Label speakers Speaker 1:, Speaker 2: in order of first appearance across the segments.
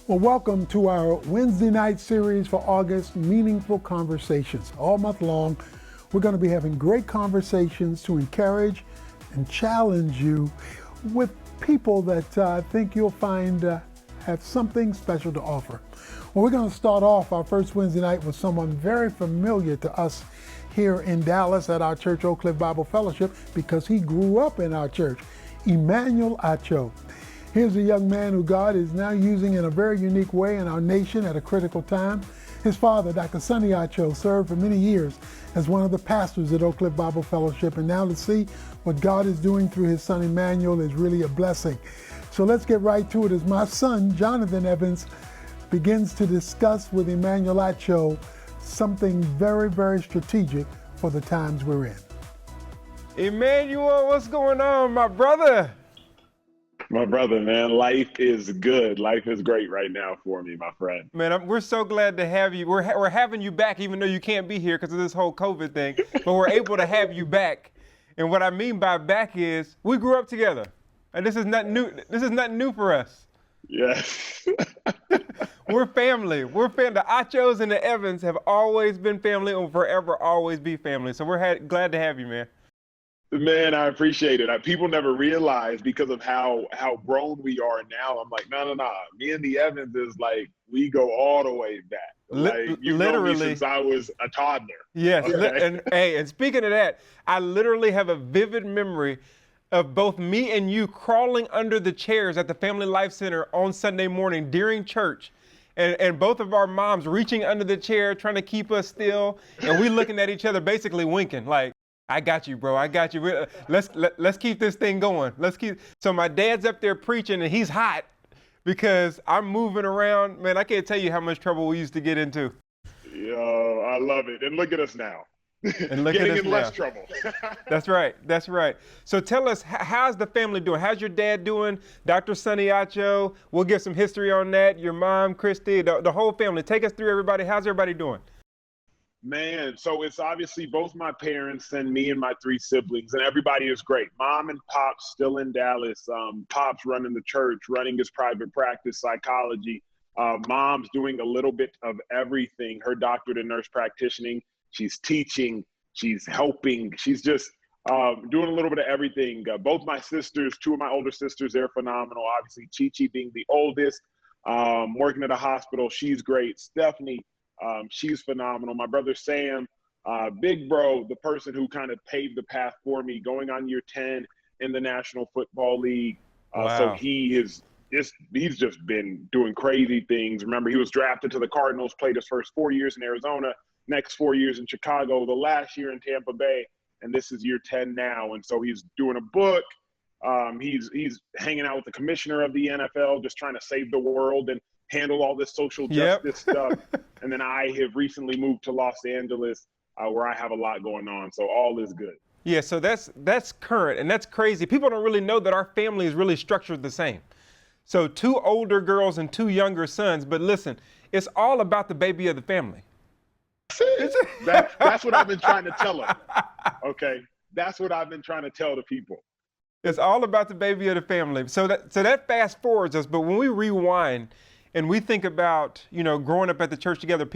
Speaker 1: Well, welcome to our Wednesday night series for August, Meaningful Conversations. All month long, we're going to be having great conversations to encourage and challenge you with people that I think you'll find have something special to offer. Well, we're going to start off our first Wednesday night with someone very familiar to us here in Dallas at our church, Oak Cliff Bible Fellowship, because he grew up in our church, Emmanuel Acho. Here's a young man who God is now using in a very unique way in our nation at a critical time. His father, Dr. Sonny Acho, served for many years as one of the pastors at Oak Cliff Bible Fellowship, and now to see what God is doing through his son Emmanuel is really a blessing. So let's get right to it as my son, Jonathan Evans, begins to discuss with Emmanuel Acho something very, very strategic for the times we're in.
Speaker 2: Emmanuel, what's going on, my brother?
Speaker 3: My brother, man, life is good. Life is great right now for me, my friend.
Speaker 2: Man, we're so glad to have you. We're having you back, even though you can't be here because of this whole COVID thing, but we're able to have you back. And what I mean by back is we grew up together, and this is not new. This is not new for us.
Speaker 3: Yes.
Speaker 2: We're family. We're family. The Achos and the Evans have always been family and will forever always be family. So we're glad to have you, man.
Speaker 3: Man, I appreciate it. People never realize because of how grown we are now. I'm like, no. Me and the Evans is like, we go all the way back. Like, you
Speaker 2: literally,
Speaker 3: know me since I was a toddler.
Speaker 2: Yes.
Speaker 3: Okay?
Speaker 2: And speaking of that, I literally have a vivid memory of both me and you crawling under the chairs at the Family Life Center on Sunday morning during church. And both of our moms reaching under the chair, trying to keep us still. And we looking at each other, basically winking, like, I got you, bro. I got you. Let's keep this thing going. So my dad's up there preaching and he's hot because I'm moving around. Man, I can't tell you how much trouble we used to get into.
Speaker 3: Yo, I love it. And look at us now.
Speaker 2: And look
Speaker 3: Getting
Speaker 2: at us
Speaker 3: in
Speaker 2: now.
Speaker 3: less trouble.
Speaker 2: That's right. That's right. So tell us, how's the family doing? How's your dad doing? Dr. Sonny Acho. We'll give some history on that. Your mom, Christy, the whole family. Take us through everybody. How's everybody doing?
Speaker 3: Man, so it's obviously both my parents and me and my three siblings, and everybody is great. Mom and Pop's still in Dallas. Pop's running the church, running his private practice, psychology. Mom's doing a little bit of everything. Her doctorate in nurse practitioning. She's teaching. She's helping. She's just doing a little bit of everything. Both my sisters, two of my older sisters, they're phenomenal. Obviously, Chi-Chi being the oldest, working at a hospital. She's great. Stephanie, she's phenomenal. My brother Sam, big bro, the person who kind of paved the path for me, going on year 10 in the National Football League.
Speaker 2: Wow.
Speaker 3: So he's just been doing crazy things. Remember, he was drafted to the Cardinals, played his first 4 years in Arizona, next 4 years in Chicago, the last year in Tampa Bay, and this is year 10 now. And so he's doing a book. He's hanging out with the commissioner of the NFL, just trying to save the world and handle all this social justice stuff. And then I have recently moved to Los Angeles where I have a lot going on. So all is good.
Speaker 2: Yeah, so that's current, and that's crazy. People don't really know that our family is really structured the same. So 2 older girls and 2 younger sons, but listen, it's all about the baby of the family.
Speaker 3: That's what I've been trying to tell them. Okay, that's what I've been trying to tell the people.
Speaker 2: It's all about the baby of the family. So that fast forwards us, but when we rewind and we think about, growing up at the church together,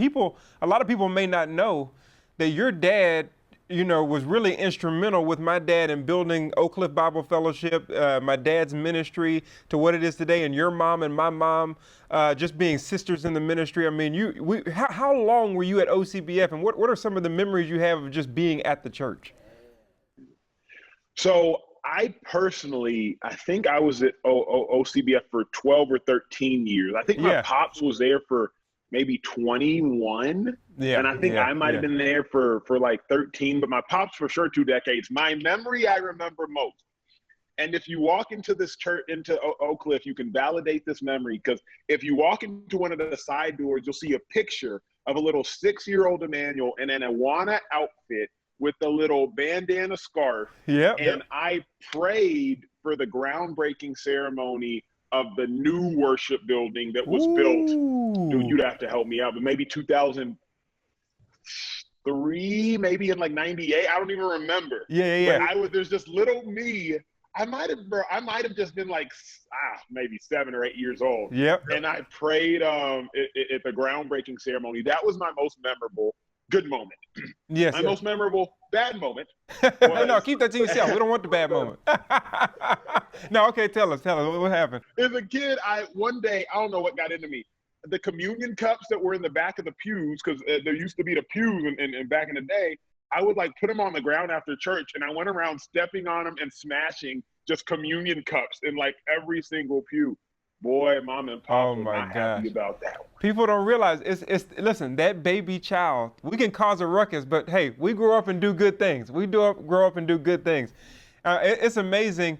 Speaker 2: a lot of people may not know that your dad, was really instrumental with my dad in building Oak Cliff Bible Fellowship, my dad's ministry to what it is today, and your mom and my mom just being sisters in the ministry. I mean, how long were you at OCBF, and what are some of the memories you have of just being at the church?
Speaker 3: So I think I was at OCBF for 12 or 13 years. I think my pops was there for maybe 21.
Speaker 2: Yeah,
Speaker 3: and I think I might have been there for like 13, but my pops for sure 2 decades. My memory I remember most. And if you walk into this church, into Oak Cliff, you can validate this memory, because if you walk into one of the side doors, you'll see a picture of a little 6-year-old Emmanuel in an Awana outfit with a little bandana scarf.
Speaker 2: Yep.
Speaker 3: And I prayed for the groundbreaking ceremony of the new worship building that was built. Dude, you'd have to help me out, but maybe 2003, maybe in like 98. I don't even remember.
Speaker 2: Yeah.
Speaker 3: But there's just little me I might have, bro. I might have just been like, maybe 7 or 8 years old.
Speaker 2: Yep.
Speaker 3: And I prayed at the groundbreaking ceremony. That was my most memorable good moment.
Speaker 2: Yes.
Speaker 3: My most memorable bad moment.
Speaker 2: No, keep that to yourself. We don't want the bad moment. No, okay, tell us what happened.
Speaker 3: As a kid, one day, I don't know what got into me. The communion cups that were in the back of the pews, because there used to be the pews and back in the day, I would like put them on the ground after church, and I went around stepping on them and smashing just communion cups in like every single pew. Boy, mom and pop were not happy about that one.
Speaker 2: People don't realize it's listen, that baby child, we can cause a ruckus, but hey, we grow up and do good things. Grow up and do good things. It's amazing,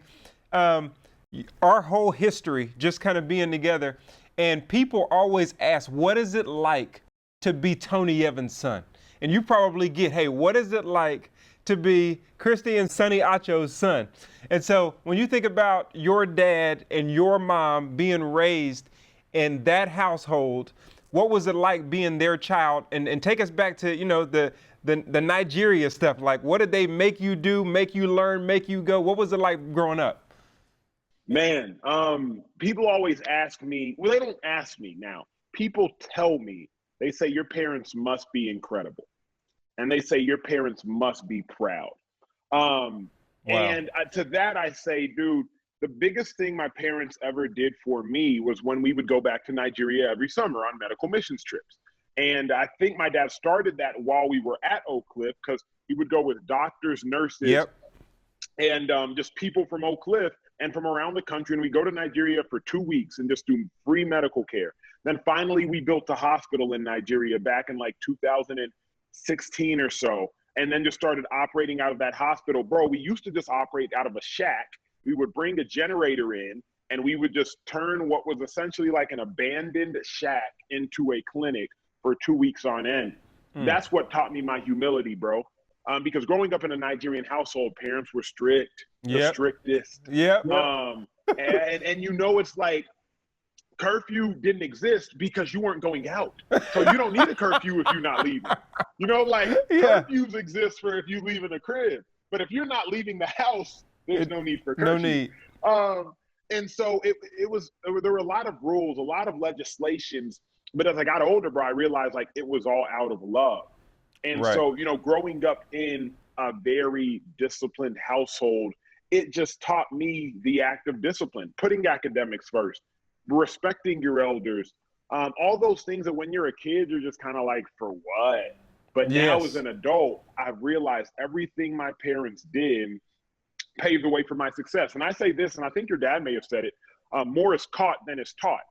Speaker 2: our whole history just kind of being together, and people always ask, what is it like to be Tony Evans' son? And you probably get, hey, what is it like to be Christy and Sonny Acho's son? And so when you think about your dad and your mom being raised in that household, what was it like being their child? And take us back to, the Nigeria stuff. Like, what did they make you do, make you learn, make you go? What was it like growing up?
Speaker 3: Man, people always ask me, well, they don't ask me now. People tell me, they say your parents must be incredible. And they say your parents must be proud. Wow. And to that I say, dude, the biggest thing my parents ever did for me was when we would go back to Nigeria every summer on medical missions trips. And I think my dad started that while we were at Oak Cliff, because he would go with doctors, nurses, and just people from Oak Cliff and from around the country. And we go to Nigeria for 2 weeks and just do free medical care. Then finally, we built a hospital in Nigeria back in like 2016 or so, and then just started operating out of that hospital. Bro, we used to just operate out of a shack. We would bring a generator in, and we would just turn what was essentially like an abandoned shack into a clinic for 2 weeks on end. That's what taught me my humility, bro. Because growing up in a Nigerian household, parents were strict, the strictest. And it's like, curfew didn't exist because you weren't going out. So you don't need a curfew if you're not leaving. Curfews exist for if you leave in the crib. But if you're not leaving the house, there's no need for curfew.
Speaker 2: No need.
Speaker 3: And so there were a lot of rules, a lot of legislations. But as I got older, bro, I realized like it was all out of love. And so, growing up in a very disciplined household, it just taught me the act of discipline, putting academics first, respecting your elders, all those things that when you're a kid, you're just kind of like, for what? But now as an adult, I've realized everything my parents did paved the way for my success. And I say this, and I think your dad may have said it, more is caught than is taught.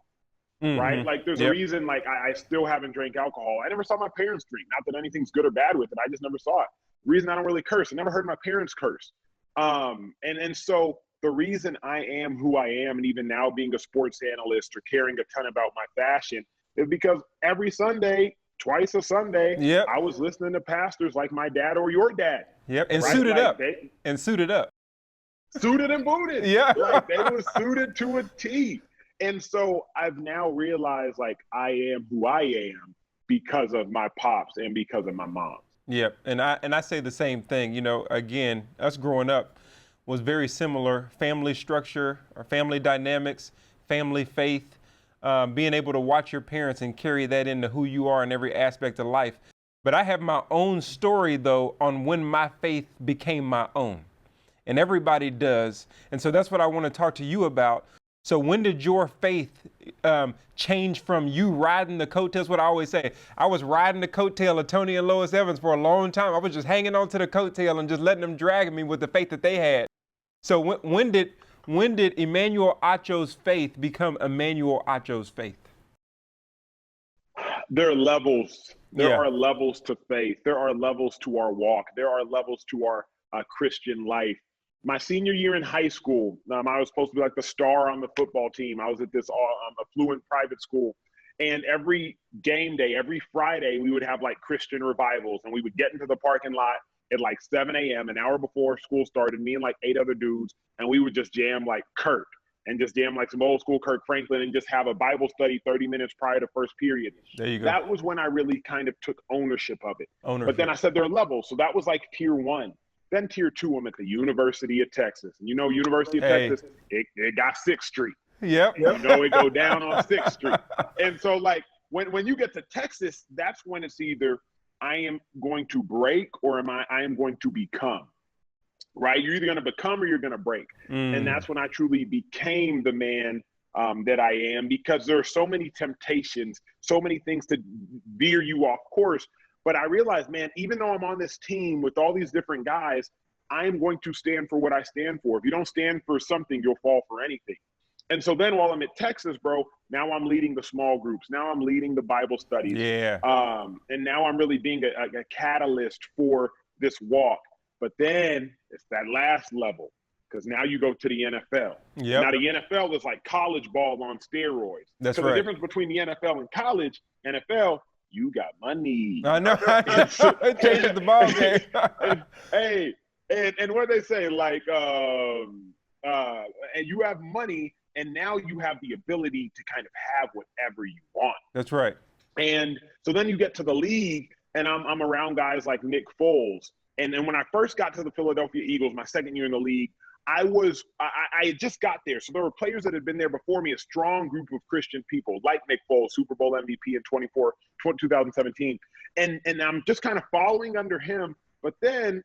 Speaker 3: Right? Like there's a reason, like I still haven't drank alcohol. I never saw my parents drink. Not that anything's good or bad with it. I just never saw it. The reason I don't really curse. I never heard my parents curse. And so the reason I am who I am, and even now being a sports analyst or caring a ton about my fashion, is because every Sunday, twice a Sunday, I was listening to pastors like my dad or your dad.
Speaker 2: And suited up. Suited up.
Speaker 3: Suited and booted. Like they were suited to a T. And so I've now realized like I am who I am because of my pops and because of my mom.
Speaker 2: And I say the same thing. Again, us growing up was very similar. Family structure, or family dynamics, family faith, being able to watch your parents and carry that into who you are in every aspect of life. But I have my own story, though, on when my faith became my own. And everybody does. And so that's what I want to talk to you about. So when did your faith change from you riding the coattails? What I always say, I was riding the coattail of Tony and Lois Evans for a long time. I was just hanging on to the coattail and just letting them drag me with the faith that they had. So when did Emmanuel Acho's faith become Emmanuel Acho's faith?
Speaker 3: There are levels. There are levels to faith. There are levels to our walk. There are levels to our Christian life. My senior year in high school, I was supposed to be like the star on the football team. I was at this affluent private school. And every game day, every Friday, we would have like Christian revivals. And we would get into the parking lot at like 7 a.m., an hour before school started, me and like 8 other dudes. And we would just jam like Kurt and just jam like some old school Kirk Franklin and just have a Bible study 30 minutes prior to first period.
Speaker 2: There you go.
Speaker 3: That was when I really kind of took ownership of it. But then I said there are levels. So that was like tier one. Then tier 2, I'm at the University of Texas. And University of
Speaker 2: Hey.
Speaker 3: Texas, it got 6th Street.
Speaker 2: Yep.
Speaker 3: And it go down on 6th Street. And so like when you get to Texas, that's when it's either I am going to break or I am going to become. Right? You're either going to become or you're going to break. And that's when I truly became the man that I am, because there are so many temptations, so many things to veer you off course. But I realized, man, even though I'm on this team with all these different guys, I am going to stand for what I stand for. If you don't stand for something, you'll fall for anything. And so then while I'm at Texas, bro, now I'm leading the small groups. Now I'm leading the Bible studies.
Speaker 2: Yeah.
Speaker 3: And now I'm really being a catalyst for this walk. But then it's that last level, because now you go to the NFL.
Speaker 2: Yep.
Speaker 3: Now the NFL is like college ball on steroids.
Speaker 2: That's
Speaker 3: so
Speaker 2: right.
Speaker 3: The difference between the NFL and college, NFL, you got money.
Speaker 2: I know. It changes the ball game.
Speaker 3: And what they say, like, and you have money, and now you have the ability to kind of have whatever you want.
Speaker 2: That's right.
Speaker 3: And so then you get to the league, and I'm around guys like Nick Foles. And then when I first got to the Philadelphia Eagles, my second year in the league, I had just got there. So there were players that had been there before me, a strong group of Christian people like Nick Foles, Super Bowl MVP in 2017. And I'm just kind of following under him. But then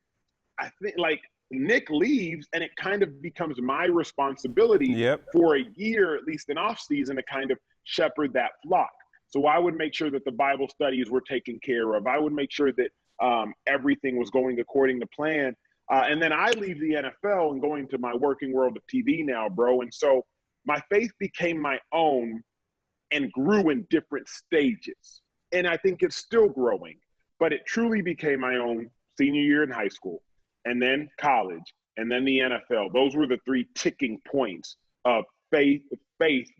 Speaker 3: I think like Nick leaves, and it kind of becomes my responsibility for a year, at least in off season, to kind of shepherd that flock. So I would make sure that the Bible studies were taken care of. I would make sure that everything was going according to plan. And then I leave the NFL and going to my working world of TV now, bro. And so my faith became my own and grew in different stages. And I think it's still growing, but it truly became my own senior year in high school, and then college, and then the NFL. Those were the 3 ticking points of faith,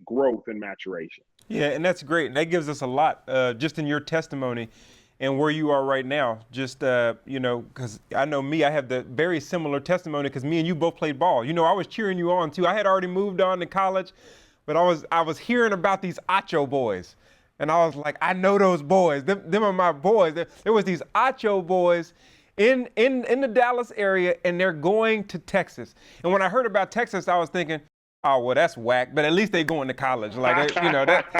Speaker 3: growth, and maturation.
Speaker 2: Yeah, and that's great. And that gives us a lot just in your testimony and where you are right now. Just, because I know me, I have the very similar testimony because me and you both played ball. I was cheering you on too. I had already moved on to college, but I was hearing about these Acho boys. And I was like, I know those boys. Them are my boys. There was these Acho boys in the Dallas area, and they're going to Texas. And when I heard about Texas, I was thinking, oh, well, that's whack, but at least they're going to college. Like,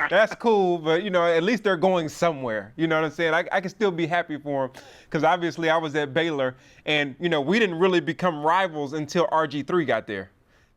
Speaker 2: that's cool, but, at least they're going somewhere. You know what I'm saying? I can still be happy for them because obviously I was at Baylor, and, we didn't really become rivals until RG3 got there.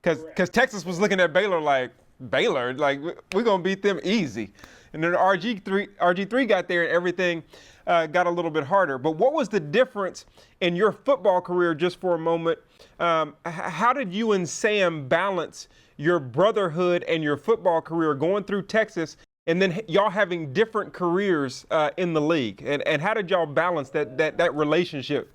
Speaker 2: Because Texas was looking at Baylor, like, we're going to beat them easy. And then RG3 got there, and everything got a little bit harder. But what was the difference in your football career, just for a moment? How did you and Sam balance your brotherhood and your football career going through Texas, and then y'all having different careers in the league? And how did y'all balance that relationship?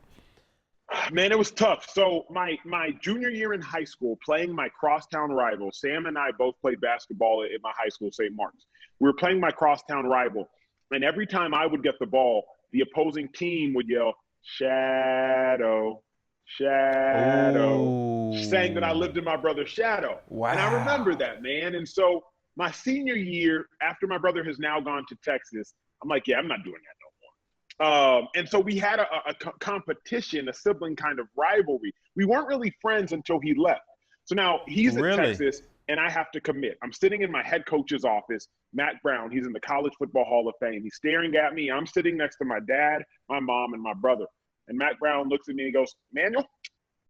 Speaker 3: Man, it was tough. So my junior year in high school, playing my crosstown rival, Sam and I both played basketball at my high school, St. Mark's. We were playing my crosstown rival, and every time I would get the ball, the opposing team would yell, "Shadow, shadow,"
Speaker 2: Ooh.
Speaker 3: saying that I lived in my brother's shadow.
Speaker 2: Wow.
Speaker 3: And I remember that, man. And so my senior year, after my brother has now gone to Texas, I'm like, yeah, I'm not doing that no more. And so we had a competition, a sibling kind of rivalry. We weren't really friends until he left. So now he's in Texas, and I have to commit. I'm sitting in my head coach's office, Matt Brown. He's in the College Football Hall of Fame. He's staring at me. I'm sitting next to my dad, my mom, and my brother. And Matt Brown looks at me and goes, "Emmanuel,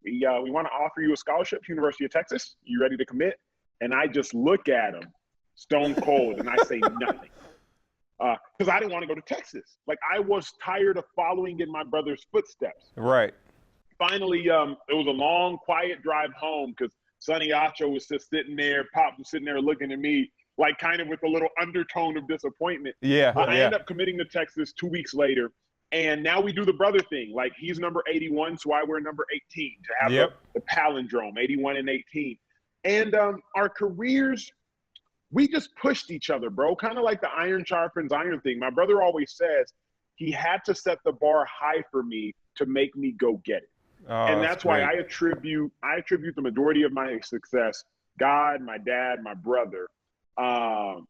Speaker 3: we want to offer you a scholarship to University of Texas. You ready to commit?" And I just look at him, stone cold, and I say nothing. Because I didn't want to go to Texas. Like, I was tired of following in my brother's footsteps.
Speaker 2: Right.
Speaker 3: Finally, it was a long, quiet drive home because Sonny Acho was just sitting there, Pop was sitting there looking at me, like kind of with a little undertone of disappointment. I end up committing to Texas 2 weeks later, and now we do the brother thing. Like, he's number 81, so I wear number 18 to have the palindrome, 81 and 18. And our careers, we just pushed each other, bro. Kind of like the iron sharpens iron thing. My brother always says he had to set the bar high for me to make me go get it.
Speaker 2: Oh,
Speaker 3: and that's why I attribute the majority of my success, God, my dad, my brother,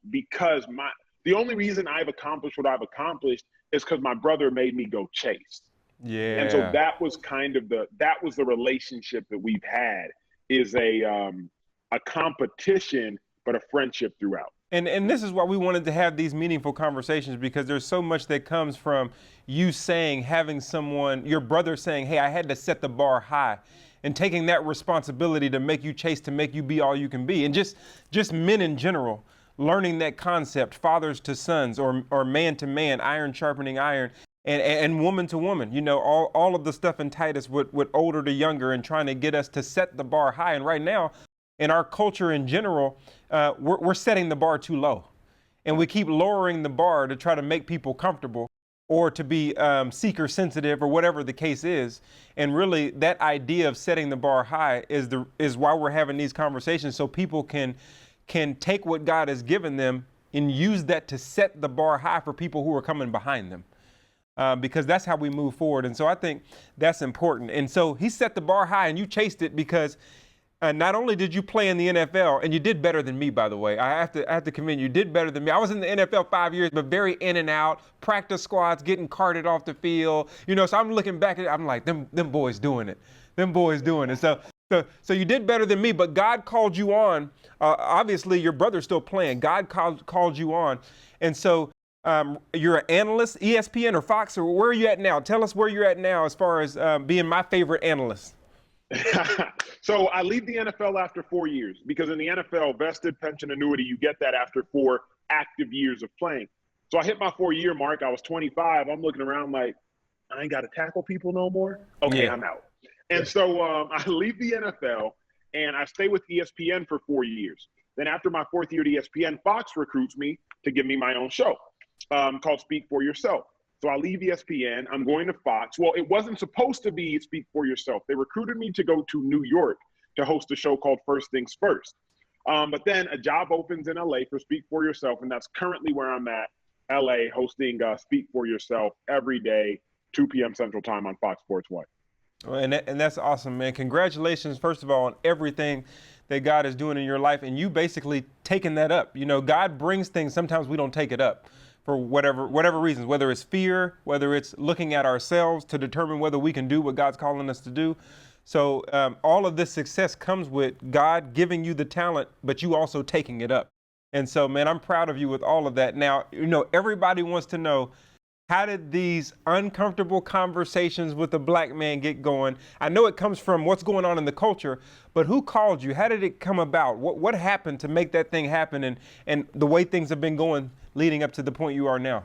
Speaker 3: because the only reason I've accomplished what I've accomplished is because my brother made me go chase. And so
Speaker 2: Yeah.
Speaker 3: that was the relationship that we've had, is a competition, but a friendship throughout.
Speaker 2: And this is why we wanted to have these meaningful conversations, because there's so much that comes from you saying, having someone, your brother saying, hey, I had to set the bar high, and taking that responsibility to make you chase, to make you be all you can be. And just men in general, learning that concept, fathers to sons, or man to man, iron sharpening iron, and woman to woman, you know, all of the stuff in Titus with older to younger, and trying to get us to set the bar high. And right now, in our culture in general, we're setting the bar too low. And we keep lowering the bar to try to make people comfortable, or to be seeker sensitive, or whatever the case is. And really, that idea of setting the bar high is why we're having these conversations, so people can take what God has given them and use that to set the bar high for people who are coming behind them. Because that's how we move forward. And so I think that's important. And so he set the bar high, and you chased it, because not only did you play in the NFL, and you did better than me, by the way. I have to commend you. You did better than me. I was in the NFL 5 years, but very in and out, practice squads, getting carted off the field. You know, so I'm looking back at it, I'm like, them boys doing it. Them boys doing it. So you did better than me, but God called you on. Obviously, your brother's still playing. God called you on. And so you're an analyst, ESPN or Fox, or where are you at now? Tell us where you're at now as far as being my favorite analyst.
Speaker 3: So I leave the NFL after 4 years, because in the NFL, vested pension annuity, you get that after 4 active years of playing. So I hit my 4-year mark. I was 25. I'm looking around like, I ain't got to tackle people no more. Okay, yeah. I'm out. And so I leave the NFL, and I stay with ESPN for 4 years. Then after my 4th year at ESPN, Fox recruits me to give me my own show called Speak for Yourself. So I leave ESPN, I'm going to Fox. Well, it wasn't supposed to be Speak for Yourself. They recruited me to go to New York to host a show called First Things First. But then a job opens in LA for Speak for Yourself, and that's currently where I'm at, LA, hosting Speak for Yourself every day, 2 p.m. Central Time on Fox Sports 1.
Speaker 2: And that's awesome, man. Congratulations, first of all, on everything that God is doing in your life, and you basically taking that up. You know, God brings things, sometimes we don't take it up for whatever reasons, whether it's fear, whether it's looking at ourselves to determine whether we can do what God's calling us to do. So all of this success comes with God giving you the talent, but you also taking it up. And so, man, I'm proud of you with all of that. Now, you know, everybody wants to know, how did these uncomfortable conversations with a black man get going? I know it comes from what's going on in the culture, but who called you? How did it come about? What happened to make that thing happen, and the way things have been going leading up to the point you are now?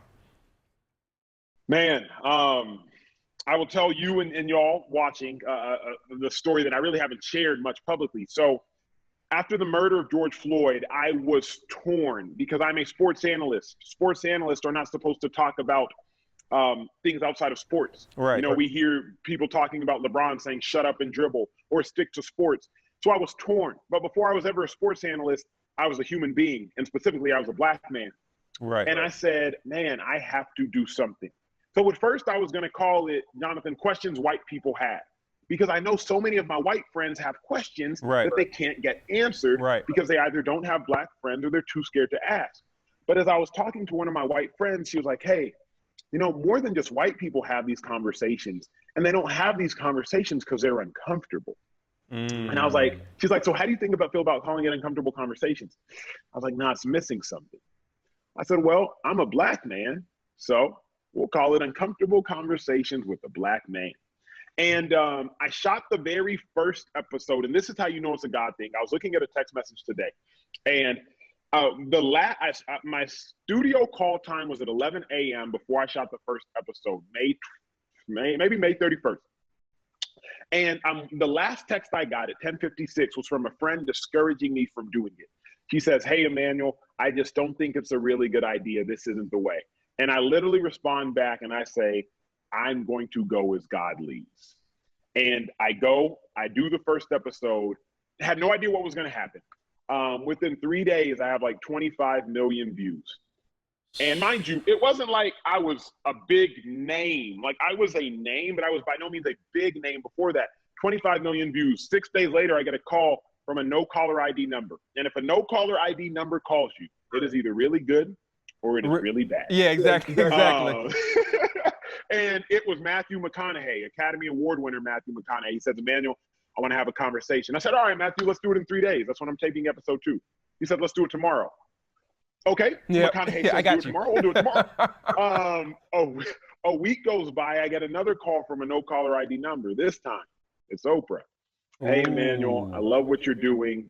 Speaker 3: Man, I will tell you and y'all watching the story that I really haven't shared much publicly. So after the murder of George Floyd, I was torn, because I'm a sports analyst. Sports analysts are not supposed to talk about things outside of sports.
Speaker 2: Right.
Speaker 3: You know, we hear people talking about LeBron saying, shut up and dribble, or stick to sports. So I was torn. But before I was ever a sports analyst, I was a human being. And specifically, I was a black man.
Speaker 2: Right.
Speaker 3: And I said, man, I have to do something. So at first I was going to call it, Jonathan, questions white people have. Because I know so many of my white friends have questions that they can't get answered because they either don't have black friends or they're too scared to ask. But as I was talking to one of my white friends, she was like, hey, you know, more than just white people have these conversations, and they don't have these conversations because they're uncomfortable. And I was like, she's like, so how do you feel about calling it uncomfortable conversations? I was like, nah, it's missing something. I said, well, I'm a black man, so we'll call it Uncomfortable Conversations with a Black Man. And I shot the very first episode, and this is how you know it's a God thing. I was looking at a text message today, and my studio call time was at 11 a.m. before I shot the first episode, maybe May 31st. And the last text I got at 10:56 was from a friend discouraging me from doing it. She says, hey, Emmanuel, I just don't think it's a really good idea. This isn't the way. And I literally respond back and I say, I'm going to go as God leads. And I go, I do the first episode, had no idea what was going to happen. Within 3 days, I have like 25 million views. And mind you, it wasn't like I was a big name. Like I was a name, but I was by no means a big name before that. 25 million views. 6 days later, I get a call from a no caller ID number. And if a no caller ID number calls you, it is either really good or it is really bad.
Speaker 2: Yeah, exactly.
Speaker 3: And it was Matthew McConaughey, Academy Award winner Matthew McConaughey. He said, Emmanuel, I want to have a conversation. I said, all right, Matthew, let's do it in 3 days. That's when I'm taping episode 2. He said, let's do it tomorrow. Okay.
Speaker 2: Yep.
Speaker 3: McConaughey
Speaker 2: Yeah,
Speaker 3: says,
Speaker 2: I got
Speaker 3: do it
Speaker 2: you.
Speaker 3: tomorrow. We'll do it tomorrow. A week goes by. I get another call from a no caller ID number. This time it's Oprah. Hey, Emmanuel, I love what you're doing.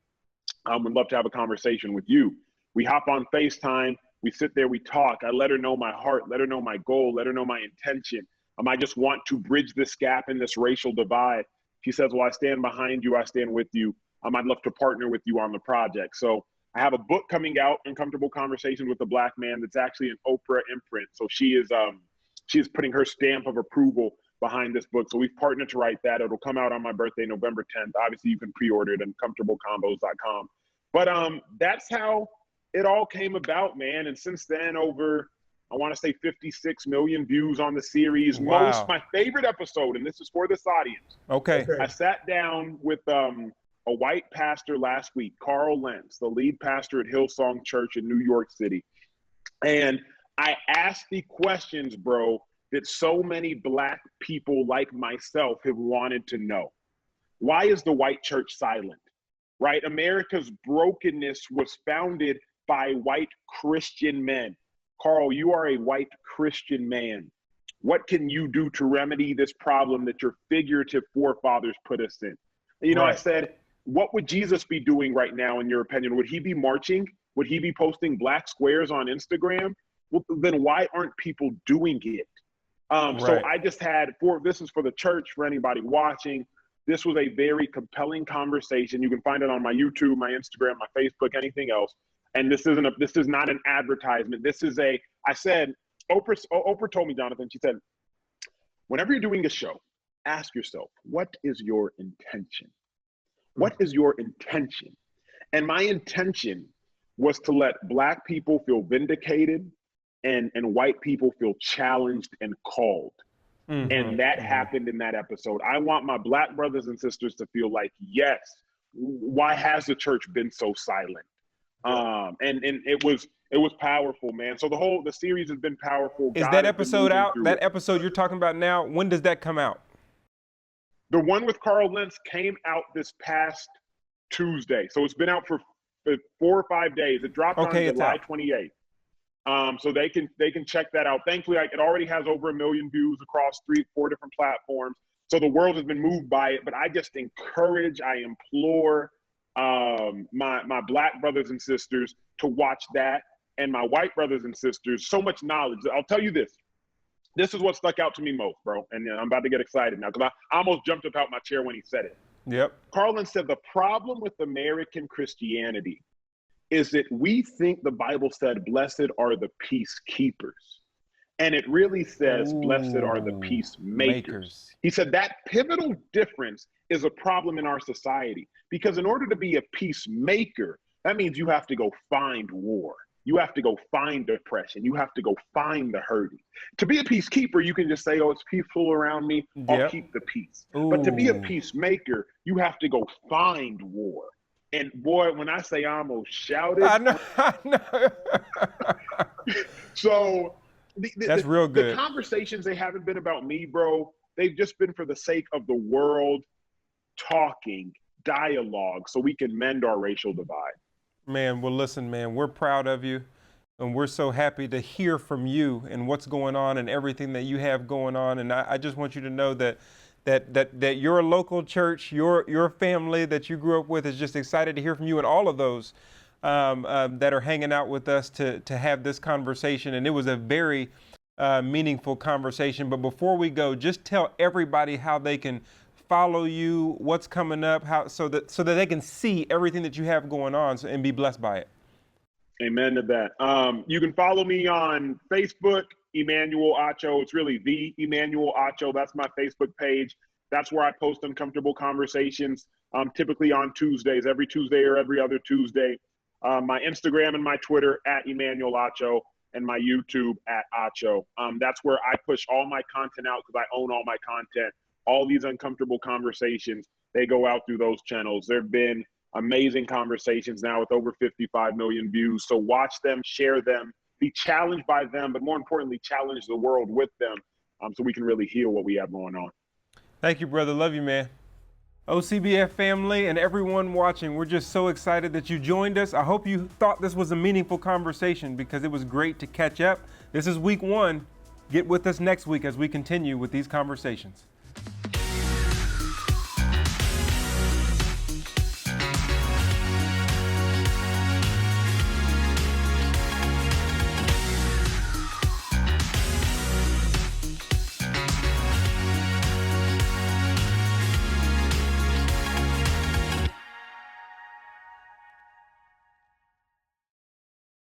Speaker 3: Would love to have a conversation with you. We hop on FaceTime. We sit there, we talk. I let her know my heart, let her know my goal, let her know my intention. I just want to bridge this gap in this racial divide. She says, well, I stand behind you. I stand with you. I'd love to partner with you on the project. So I have a book coming out, Uncomfortable Conversations with a Black Man, that's actually an Oprah imprint. So she is putting her stamp of approval behind this book. So we've partnered to write that. It'll come out on my birthday, November 10th. Obviously, you can pre-order it at uncomfortablecombos.com. But that's how it all came about, man. And since then, over, I want to say 56 million views on the series.
Speaker 2: Wow.
Speaker 3: My favorite episode, and this is for this audience.
Speaker 2: Okay.
Speaker 3: I sat down with a white pastor last week, Carl Lentz, the lead pastor at Hillsong Church in New York City. And I asked the questions, bro, that so many Black people like myself have wanted to know. Why is the white church silent? Right? America's brokenness was founded by white Christian men. Carl, you are a white Christian man. What can you do to remedy this problem that your figurative forefathers put us in? You know, right. I said, what would Jesus be doing right now, in your opinion? Would he be marching? Would he be posting black squares on Instagram? Well, then why aren't people doing it? Right. So I just had, this is for the church, for anybody watching, this was a very compelling conversation. You can find it on my YouTube, my Instagram, my Facebook, anything else. And this is not an advertisement. This is I said, Oprah told me, Jonathan, she said, whenever you're doing a show, ask yourself, what is your intention? What is your intention? And my intention was to let Black people feel vindicated and white people feel challenged and called. Mm-hmm. And that happened in that episode. I want my Black brothers and sisters to feel like, yes, why has the church been so silent? And it was powerful, man. So the series has been powerful.
Speaker 2: Is that episode out? That episode you're talking about now, when does that come out?
Speaker 3: The one with Carl Lentz came out this past Tuesday. So it's been out for 4 or 5 days. It dropped on July 28th. So they can check that out. Thankfully, it already has over 1 million views across 3-4 different platforms. So the world has been moved by it. But I just encourage, I implore my Black brothers and sisters to watch that, and my white brothers and sisters. So much knowledge. I'll tell you this. This is what stuck out to me most, bro. And I'm about to get excited now because I almost jumped up out my chair when he said it.
Speaker 2: Yep.
Speaker 3: Carlin said the problem with American Christianity is that we think the Bible said, blessed are the peacekeepers. And it really says, blessed are the peacemakers. He said that pivotal difference is a problem in our society, because in order to be a peacemaker, that means you have to go find war. You have to go find oppression. You have to go find the hurting. To be a peacekeeper, you can just say, oh, it's peaceful around me. I'll keep the peace. Ooh. But to be a peacemaker, you have to go find war. And boy, when I say I almost shouted.
Speaker 2: I know.
Speaker 3: So
Speaker 2: that's real good.
Speaker 3: The conversations, they haven't been about me, bro. They've just been for the sake of the world, talking, dialogue, so we can mend our racial divide.
Speaker 2: Man, well, listen, man, we're proud of you, and we're so happy to hear from you and what's going on and everything that you have going on. And I just want you to know that your local church, your family that you grew up with is just excited to hear from you, and all of those that are hanging out with us to have this conversation. And it was a very meaningful conversation. But before we go, just tell everybody how they can follow you, what's coming up, so that they can see everything that you have going on and be blessed by it.
Speaker 3: Amen to that. You can follow me on Facebook, Emmanuel Acho. It's really the Emmanuel Acho. That's my Facebook page. That's where I post uncomfortable conversations, typically on Tuesdays, every Tuesday or every other Tuesday. My Instagram and my Twitter at Emmanuel Acho, and my YouTube at Acho. That's where I push all my content out, because I own all my content. All these uncomfortable conversations, they go out through those channels. There have been amazing conversations now with over 55 million views. So watch them, share them, be challenged by them, but more importantly, challenge the world with them. so we can really heal what we have going on.
Speaker 2: Thank you, brother. Love you, man. OCBF family and everyone watching, we're just so excited that you joined us. I hope you thought this was a meaningful conversation because it was great to catch up. This is week 1. Get with us next week as we continue with these conversations.